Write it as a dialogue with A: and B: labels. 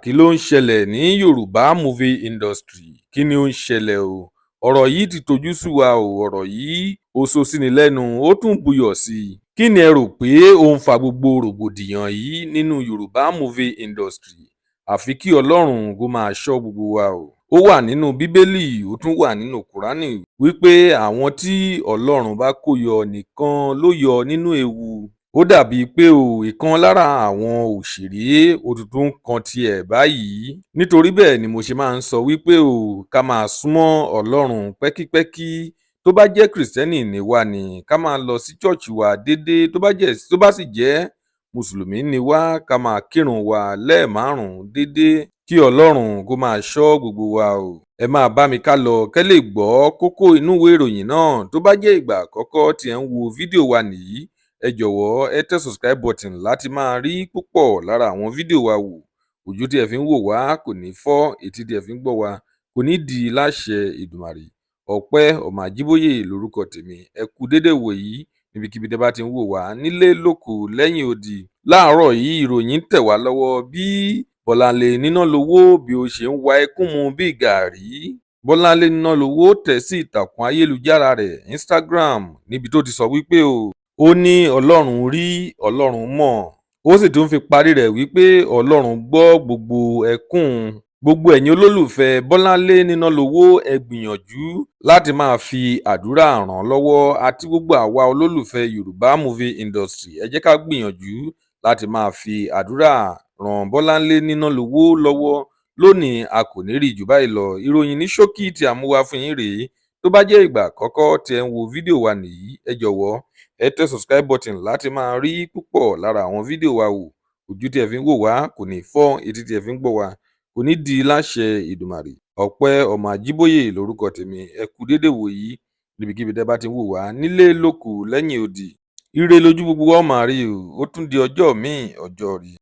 A: Kí ló ń ṣẹlẹ̀ ní Yorùbá movie industry? Kí ni ó ń ṣẹlẹ̀ o? Ọ̀rọ̀ yìí ti tojú sú wa o, ọ̀rọ̀ yìí ó so síni lẹ́nu, ó tún buyọ̀ sí i. Kí ni ẹ rò pé ó ń fa gbogbo rògbòdìyàn yìí nínú Yorùbá movie industry? Àfi kí Ọlọ́run kó máa ṣọ́ gbogbo wa o. Ó wà nínú Bíbélì, ó tún wà nínú Kùránì wípé àwọn tí Ọlọ́run bá kó yọ nìkan ló yọ nínú ewu. Ó dàbíi pé ìkan lára àwọn òṣèré ó tún ń kan tiẹ̀ báyìí. Nítorí bẹ́ẹ̀ ni mo ṣe máa ń sọ wípé ká máa súnmọ́ Ọlọ́run pẹ́kípẹ́kí. Tó bá jẹ́ Kìrìsìtẹ́nì ni wá ni ká máa lọ sí ṣọ́ọ̀ṣì wa déédéé, tó bá sì jẹ́ Mùsùlùmí ni wá ká máa kírun wa lẹ́ẹ̀márùn-ún déédéé. Kí Ọlọ́run kó máa ṣọ́ gbogbo wa o. Ẹ máa bá mi ká lọ kẹ́ lè gbọ́ kókó inú ìwé ìròyìn náà. Tó bá jẹ́ ìgbà àkọ́kọ́ tí ẹ̀ ń wo fídíò wa nìyí, ẹ jọ̀wọ́ ẹ tẹ subscribe button láti máa rí púpọ̀ lára àwọn fídíò wa wò. Ojú tí ẹ fi ń wò wá kò ní fọ́, etí tí ẹ fi ń gbọ́ wa kò ní di láṣẹ Èdùmàrè. Ọpẹ́ Ọmọ Àjíbóyè lórúkọ tèmi. Ẹ kú dédé wò yìí níbikíbi tẹ́ bá ti ń wò wá nílé lóko lẹ́yìn odi. Láàárọ̀ yìí ìròyìn tẹ̀ wá lọ́wọ́ bí Bọ́láńlé Nínálowó bí ó ṣe ń wa ẹkún mu bí gàárì. Bọ́láńlé Nínálowó tẹ̀ sí ìtàkùn ayélujára rẹ̀ Instagram níbi tó ti sọ wípé ó ní Ọlọ́run rí, Ọlọ́run mọ̀. Ó sì tún fi parí rẹ̀ wípé Ọlọ́run gbọ́ gbogbo ẹkún. Gbogbo ẹ̀yin olólùfẹ́ Bọ́láńlé Nínálowó ẹ gbìyànjú láti máa fi àdúrà ràn án lọ́wọ́, àti gbogbo àwa olólùfẹ́ Yorùbá movie industry ẹ jẹ́ ká gbìyànjú láti máa fi àdúrà ràn Bọ́láńlé Nínálowó lọ́wọ́. Lónìí a kò ní rí jù báyìí lọ. Ìròyìn ní ṣókí tí a mú wá fún yín rèé. Tó bá jẹ́ ìgbà àkọ́kọ́ tí ẹ ń wo fídíò wa nìyí, ẹ jọ̀wọ́ ẹ tẹ subscribe button láti máa rí púpọ̀ lára àwọn fídíò wa wò. Ojú tí ẹ fi ń wò wá kò ní fọ́, etí tí ẹ fi ń gbọ́ wa kò ní di láṣẹ Èdùmàrè. Ọpẹ́ Ọmọ Àjíbóyè lórúkọ tèmi. Ẹ kú dédé wò yìí níbikíbi tẹ́ bá ti ń wò wá nílé lóko lẹ́yìn odi. Ire lójú gbogbo wa máa rí o. Ó tún di ọjọ́ míì, ọjọ́ rí.